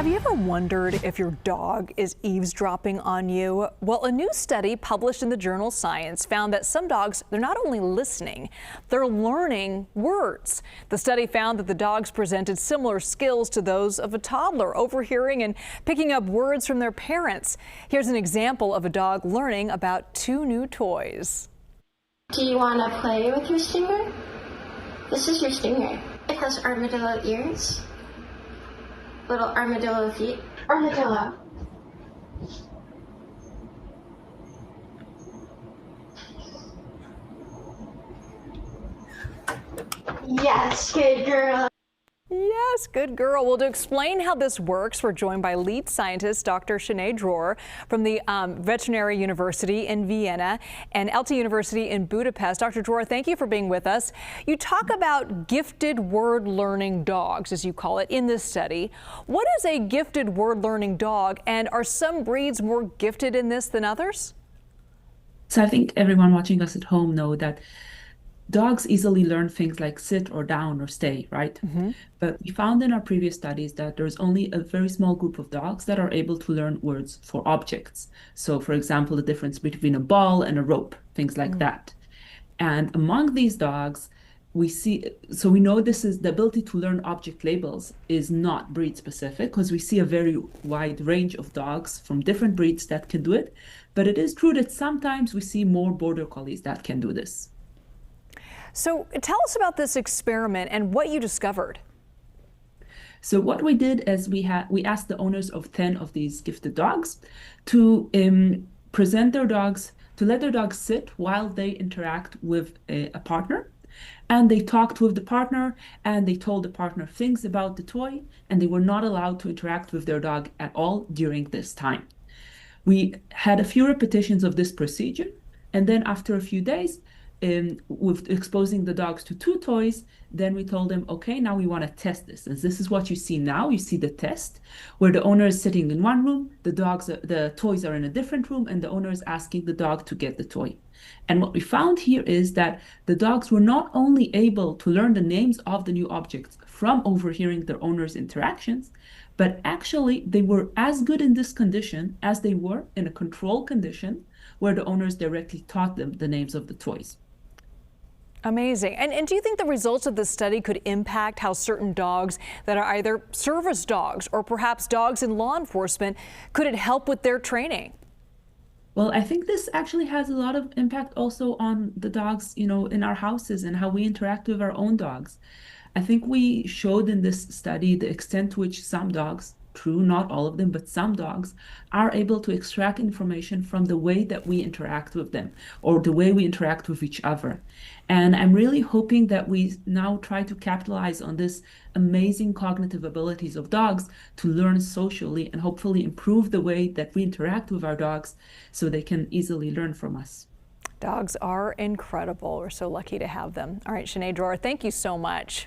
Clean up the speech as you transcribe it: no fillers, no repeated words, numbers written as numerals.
Have you ever wondered if your dog is eavesdropping on you? Well, a new study published in the journal Science found that some dogs, they're not only listening, they're learning words. The study found that the dogs presented similar skills to those of a toddler, overhearing and picking up words from their parents. Here's an example of a dog learning about two new toys. Do you want to play with your stinger? This is your stinger. It has armadillo ears. Little armadillo feet. Armadillo. Yes, good girl. Yes, good girl. Well, to explain how this works, we're joined by lead scientist Dr. Shany Dror from the Veterinary University in Vienna and ELTE University in Budapest. Dr. Dror, thank you for being with us. You talk about gifted word learning dogs, as you call it, in this study. What is a gifted word learning dog, and are some breeds more gifted in this than others? So I think everyone watching us at home know that dogs easily learn things like sit or down or stay, right? But we found in our previous studies that there's only a very small group of dogs that are able to learn words for objects. So for example, the difference between a ball and a rope, things like that. And among these dogs, we know this is the ability to learn object labels is not breed specific, because we see a very wide range of dogs from different breeds that can do it. But it is true that sometimes we see more border collies that can do this. So tell us about this experiment and what you discovered. So what we did is we asked the owners of 10 of these gifted dogs to present their dogs, to let their dogs sit while they interact with a partner. And they talked with the partner and they told the partner things about the toy, and they were not allowed to interact with their dog at all during this time. We had a few repetitions of this procedure, and then after a few days, with exposing the dogs to two toys, then we told them, okay, now we want to test this. And this is what you see now. You see the test where the owner is sitting in one room, the toys are in a different room, and the owner is asking the dog to get the toy. And what we found here is that the dogs were not only able to learn the names of the new objects from overhearing their owner's interactions, but actually they were as good in this condition as they were in a control condition where the owners directly taught them the names of the toys. Amazing. And do you think the results of this study could impact how certain dogs that are either service dogs or perhaps dogs in law enforcement, could it help with their training? Well, I think this actually has a lot of impact also on the dogs, in our houses and how we interact with our own dogs. I think we showed in this study the extent to which some dogs, true, not all of them, but some dogs are able to extract information from the way that we interact with them or the way we interact with each other. And I'm really hoping that we now try to capitalize on this amazing cognitive abilities of dogs to learn socially and hopefully improve the way that we interact with our dogs so they can easily learn from us. Dogs are incredible. We're so lucky to have them. All right, Shany Dror, thank you so much.